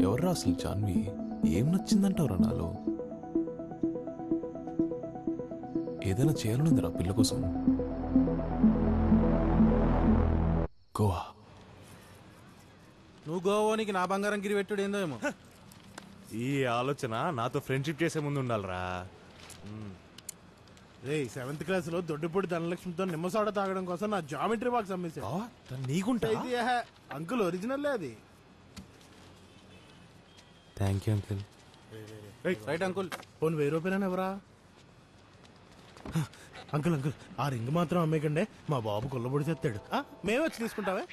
ఎవర్రా అసలు జాన్వి? ఏం నచ్చిందంటావురా నాలో? ఏదైనా చేయాలనుందిరా పిల్ల కోసం. గోవా. నువ్వు గోవానికి నా బంగారం గిరి పెట్టుడు ఏందో ఏమో. ఈ ఆలోచన నాతో ఫ్రెండ్షిప్ చేసే ముందు ఉండాలిరా. రే 7th క్లాస్లో దొడ్డిపూడి ధనలక్ష్మితో నిమ్మసోడ తాగడం కోసం నా జామెట్రీ బాక్స్ అమ్మేశాడు. నీకుంటా? అంకుల్ ఒరిజినల్ అది. Thank you uncle. Right uncle. Phone 1000 రూపాయలని ఎవరా? అంకుల్ అంకుల్ ఆ రింగ్ మాత్రం అమ్మేకండే, మా బాబు కొల్లబొడి చేస్తాడు. మేమే వచ్చి తీసుకుంటావే.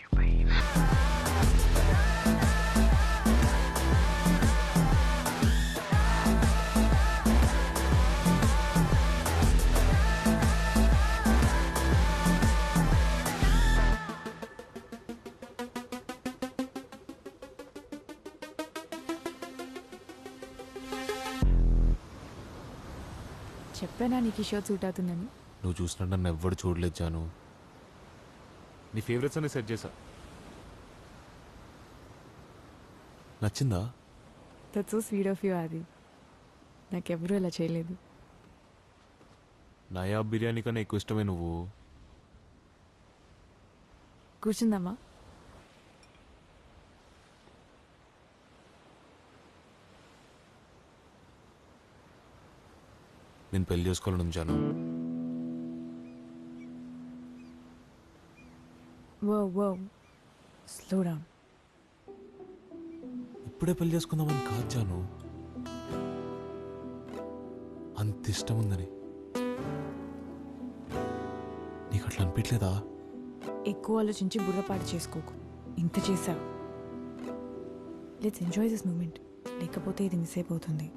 చెప్పానా నీకు ఈ షర్ట్ సూట్ అవుతుందని? నువ్వు చూసినట్టు నన్ను ఎవ్వడు చూడలేదు జాను. నీ ఫేవరెట్స్ అన్ని సెట్ చేసా. నచ్చిందా? That's so sweet of you ఆది. నాకెవరూ ఇలా చేయలేదు. నయాబ్ బిర్యానీ కన్నా ఎక్కువ ఇష్టమే నువ్వు. కూర్చుందామా? నేను పెళ్లి చేసుకోవాలని జాను. వో స్లో డౌన్. ఇప్పుడే పెళ్లి చేసుకుందామని కాదు జాను, అంత ఇష్టం ఉందని. నీకు అట్లా అనిపించలేదా? ఎక్కువ ఆలోచించి బుర్రపాటు చేసుకోకు. ఇంత చేసావు. Let's enjoy this moment. లేకపోతే ఇది మిస్ అయిపోతుంది.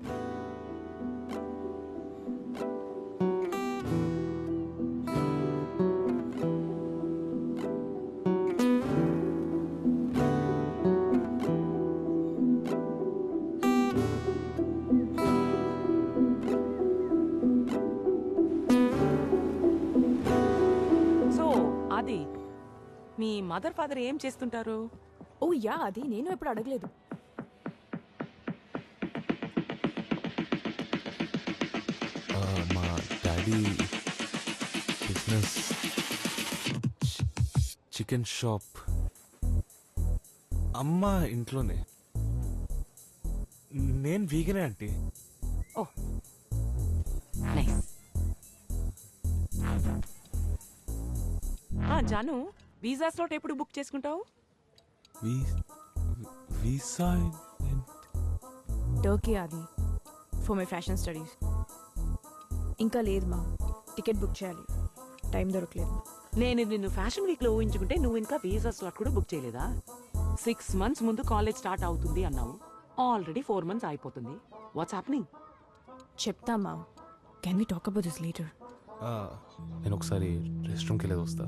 మీ మదర్ ఫాదర్ ఏం చేస్తుంటారు? ఓ యా, అది నేను ఎప్పుడు అడగలేదు. మా డాడీ బిజినెస్ చికెన్ షాప్. అమ్మ ఇంట్లోనే. నేను వీగనే ఆంటీ. ఓ నైస్. జాను, వీసా స్లాట్ ఎప్పుడు బుక్ చేసుకుంటావు? వీసా టర్కీ ఆది ఫర్ మై ఫ్యాషన్ స్టడీస్. ఇంకా లేదు మా, టికెట్ బుక్ చేయాలి. టైం దొరకలేదు. నేను నిన్ను ఫ్యాషన్ వీక్ లో ఊహించుకుంటే నువ్వు ఇంకా వీసా స్లాట్ కూడా బుక్ చేయలేదా? 6 months ముందు కాలేజ్ స్టార్ట్ అవుతుంది అన్నావు. ఆల్రెడీ 4 months అయిపోతుంది. What's happening? చెప్తా మా. Can we talk about this later? నేను ఒకసారి రెస్ట్ రూమ్కి వెళ్ళేది వస్తా.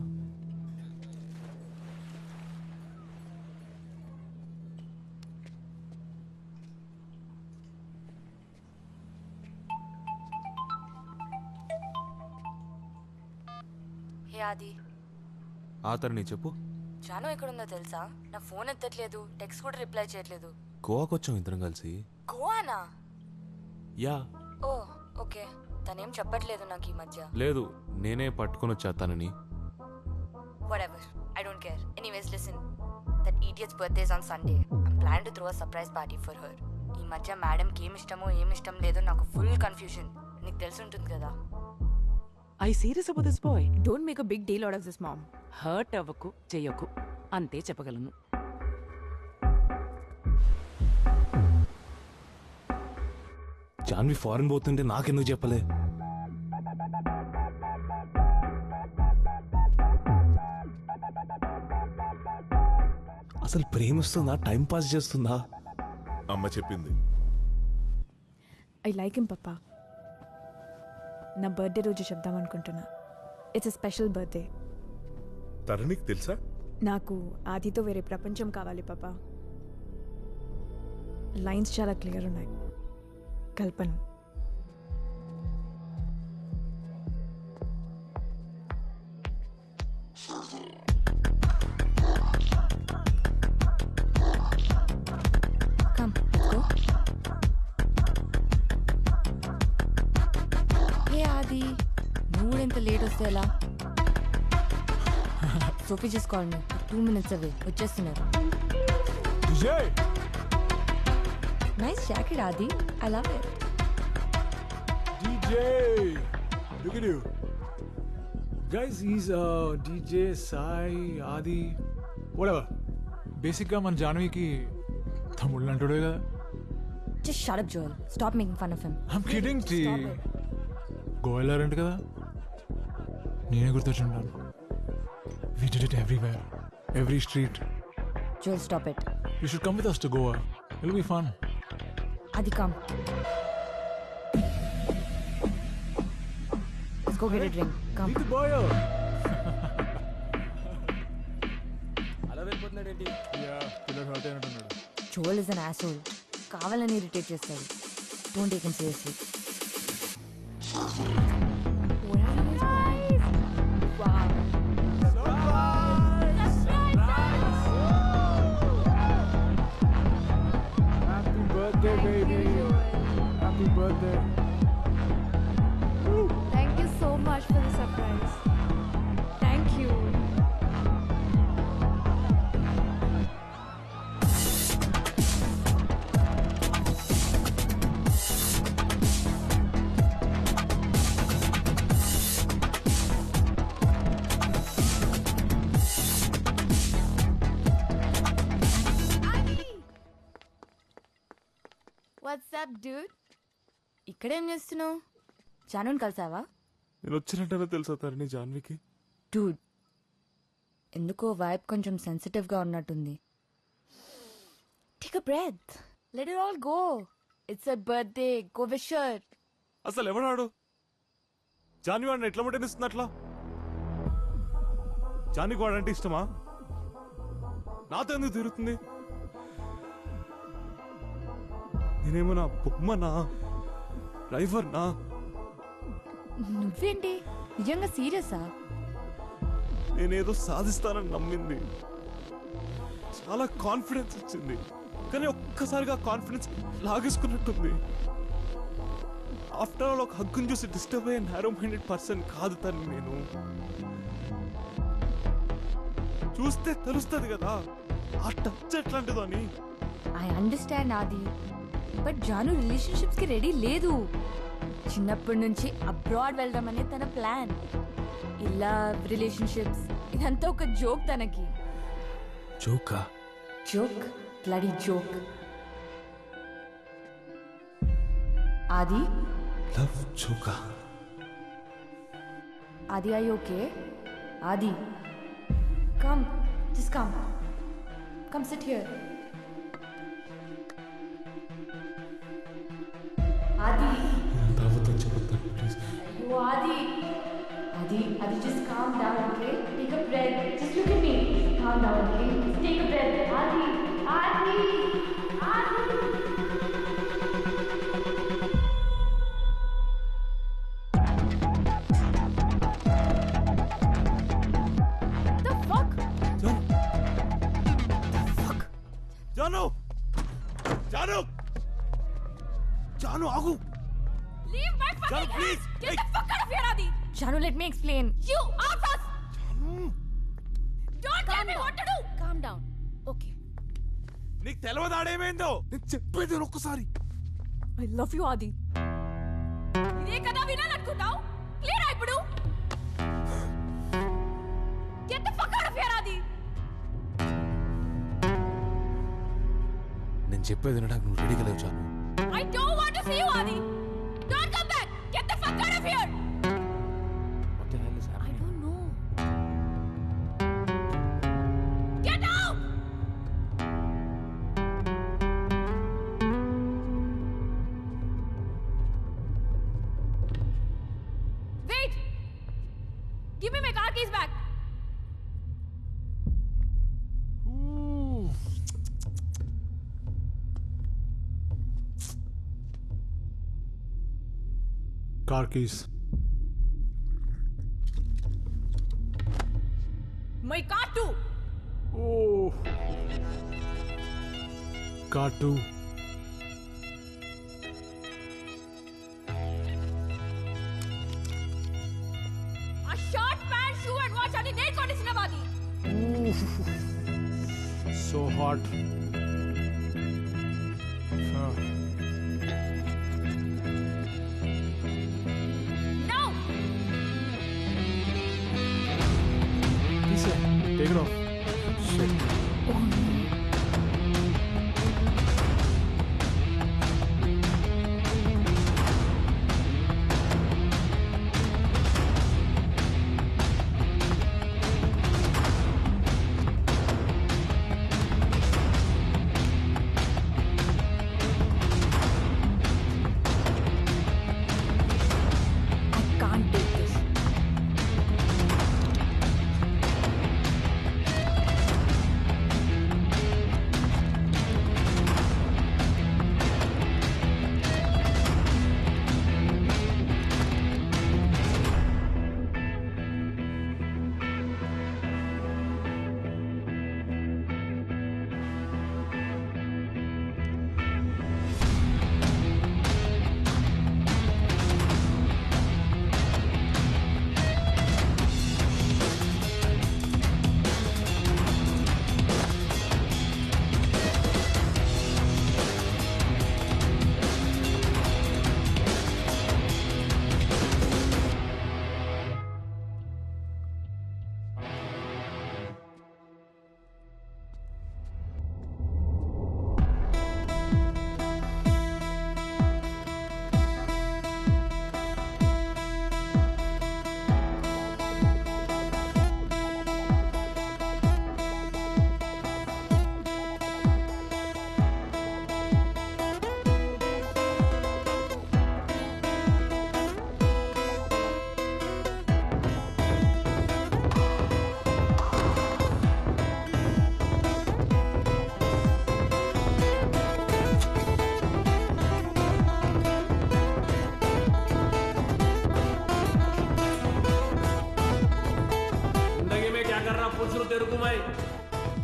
ఆది. తరుణి చెప్పు. జాను ఎక్కడుందో తెలుసా? నా ఫోన్ ఎత్తట్లేదు, టెక్స్ట్ కూడా రిప్లై చేయట్లేదు. గోవాకి వచ్చాం ఇద్దరం కలిసి. గోవానా? యా. ఓ ఓకే. తనేం చెప్పట్లేదు నాకు ఈ మధ్య. లేదు, నేనే పట్టుకొని వచ్చా తనని. Whatever, I don't care. Anyways, listen. That idiot's birthday is on Sunday. I'm planning to throw a surprise party for her. ఈ మధ్య మేడంకి ఏమి ఇష్టమో ఏమి ఇష్టం లేదో నాకు ఫుల్ కన్ఫ్యూజన్. నీకు తెలిసి ఉంటుంది కదా. I serious about this boy. Don't make a big deal out of this mom. Hurt అవ్వకు, చెయ్యకు, అంతే చెప్పగలను. జాన్వి ఫారెన్ పోతుంటే నాకెందుకు చెప్పలే? అసలు ప్రేమిస్తుందా, టైం పాస్ చేస్తుందా? అమ్మ చెప్పింది. ఐ లైక్ హిమ్ పప్పా. నా బర్త్డే రోజు చెప్దాం అనుకుంటున్నా. It's a special birthday. తరుణికి తెలుసా? నాకు ఆదితో వేరే ప్రపంచం కావాలి పాపా. లైన్స్ చాలా క్లియర్ ఉన్నాయి. కల్పన. Come. లేట్ వస్తే ఎలా? సోఫీ చేసుకోండి, 2 minutes away వచ్చేస్తున్నారు. నైస్ జాకెట్ ఆది, I love it. DJ, look at you. Guys, he's DJ, Sai, Adi, whatever. బేసిక్గా మన జాన్వీకి తమ్ముళ్ళు అంటాడే కదా. Just shut up, Joel. Stop making fun of him. I'm kidding, T. Goa వెళ్ళారంట కదా, నేనే గుర్తొచ్చుంటాను. We did it everywhere, every street. Joel, stop it. You should come with us to Goa. It'll be fun. Adi, come. Let's go get a drink. Come. Meet the boy. అలా వెళ్ళిపోతున్నాడేంటి? పిల్లడు hurt అయినట్టున్నాడు. Joel is an asshole. కావాలని irritate చేస్తాడు. Don't take him seriously. Happy birthday, baby. Happy birthday. Thank you so much for the surprise. Thank you. What's up, dude? ఇక్కడేం చేస్తున్నావు? జానుని కలిసావా? నేను వచ్చినట్టనే తెలుసా తరణి జాన్వికి? డూడ్, ఎందుకో వైబ్ కొంచెం సెన్సిటివ్గా ఉన్నట్టుంది. Take a breath, let it all go. It's a birthday, go wish her. అసలు ఎవడాడు? జాన్వి వాడిని ఎట్లా ముట్టనిస్తుంది అట్లా? జాన్వికి వాడంటే ఇష్టమా? నాతో ఎందుకు తిరుగుతుంది? నేనేమో నా బొమ్మనా, డ్రైవర్నా? నువ్వేంటి నిజంగా సీరియసా? నేనేదో సాధిస్తానని నమ్మింది, చాలా కాన్ఫిడెన్స్ ఇచ్చింది, కానీ ఒక్కసారిగా కాన్ఫిడెన్స్ లాగేసుకున్నట్టుంది. ఆఫ్టర్ ఆల్ ఒక హక్కును చూసి డిస్టర్బ్ అయ్యే నారో మైండెడ్ పర్సన్ కాదు తను. నేను చూస్తే తెలుస్తుంది కదా ఆ టచ్ ఎట్లాంటిదో అని. ఐ అండర్స్టాండ్ ఆది, బట్ జాను రిలేషన్షిప్స్ కి రెడీ లేదు. చిన్నప్పటి నుంచి అబ్రాడ్ వెళ్ళడం అనేది తన ప్లాన్. ఇలా రిలేషన్షిప్స్ ఇదంతా ఒక జోక్ తనకి. జోకా? Joke, bloody joke. Adi, love జోకా? Adi, are you okay? ఆది, come, just come. Come sit here. ఆది, తర్వాత చెప్తాను please. you Adi. Adi, just calm down, okay? Take a breath. Just look at me. Calm down, okay? Just take a breath. Adi. The fuck? Janu, Janu, Janu ఆగు. Leave my Janu, fucking please. hands! Get Hey. the fuck out of here, Adi! Janu, let me explain. You out us! Don't tell me what to do! Calm down. Okay. నీకు తెలవదాడేమైందో? నేను చెప్పేది ఒక్కసారి. I love you, Adi. ఇదే కదా వినాలనుకున్నావు? Clear ఇప్పుడు? Get the fuck out of here, Adi! నేను చెప్పేది వినడానికి నువ్వు రెడీగా లేవు చాలు. I don't want to see you, Adi! Don't come back! Get the fuck out of here! What the hell is I happening? don't know. Get out! Wait! Give me my car keys back! Car keys. My car too! Oh. Car 2. No! తీసే take it of shit I can't take this.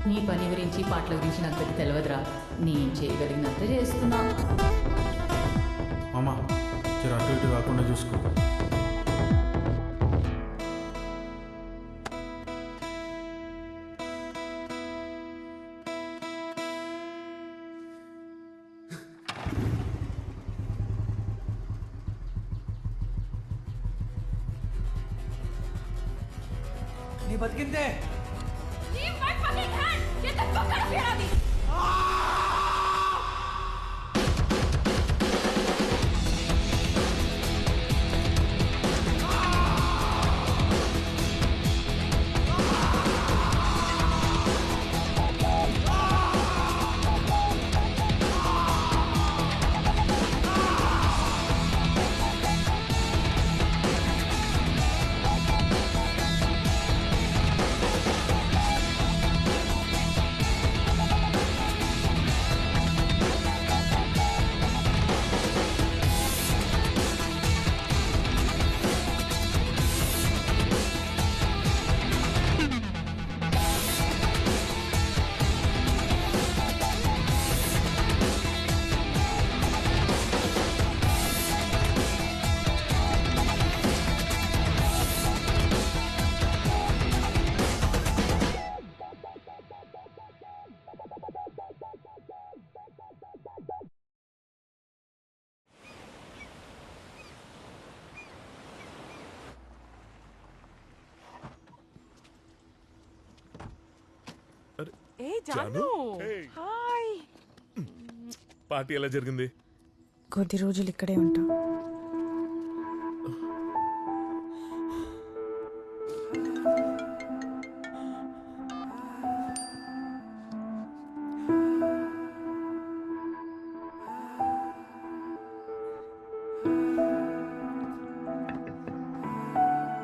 నీ పని గురించి పాటల గురించి నాకు పెద్ద తెలియదురా నేను చేయగలిగినంత చేస్తున్నా. మామ జర అటు ఇటు కాకుండా చూసుకో. నీ బతికిందే. Leave my fucking hand! Get the fuck out of here, Adi! ఏ జాను హాయ్. పార్టీ ఎలా జరిగింది? కొద్ది రోజులు ఇక్కడే ఉంటా.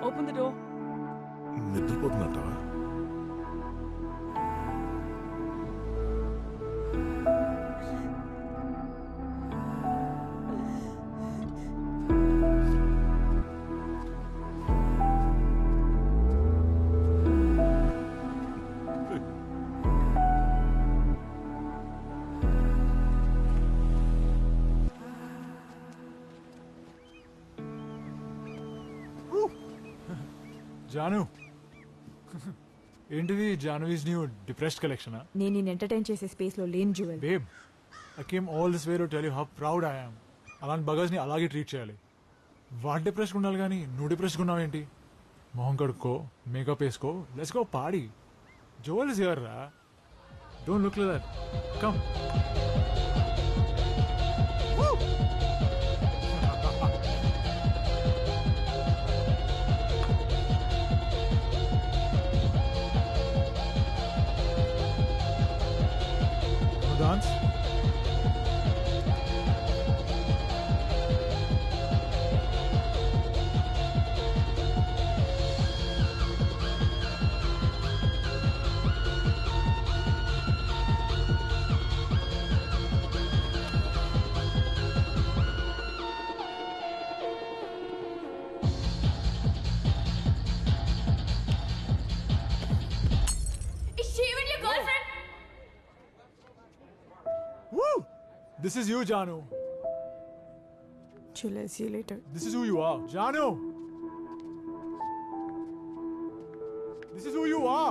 Open the door. నిద్రపోతున్నట్టా? జాను ఏంటిది జాన్వీస్ న్యూ డిప్రెస్డ్ కలెక్షనా? నేను నేను ఎంటర్టైన్ చేసే స్పేస్లో లేని jewel. Babe, I came all this way to tell you how proud I am. అలాంటి బగర్స్ని అలాగే ట్రీట్ చేయాలి. వాడు డిప్రెస్డ్గా ఉండాలి కానీ నువ్వు డిప్రెస్డ్గా ఉన్నావు ఏంటి? మొహం కడుక్కో, మేకప్ వేసుకో, let's go party. Joel is here రా. Don't look like that. Come. Dance. Is she even your girlfriend? Woo! This is you, Janu. Chill, I'll see you later. This is who you are. Janu!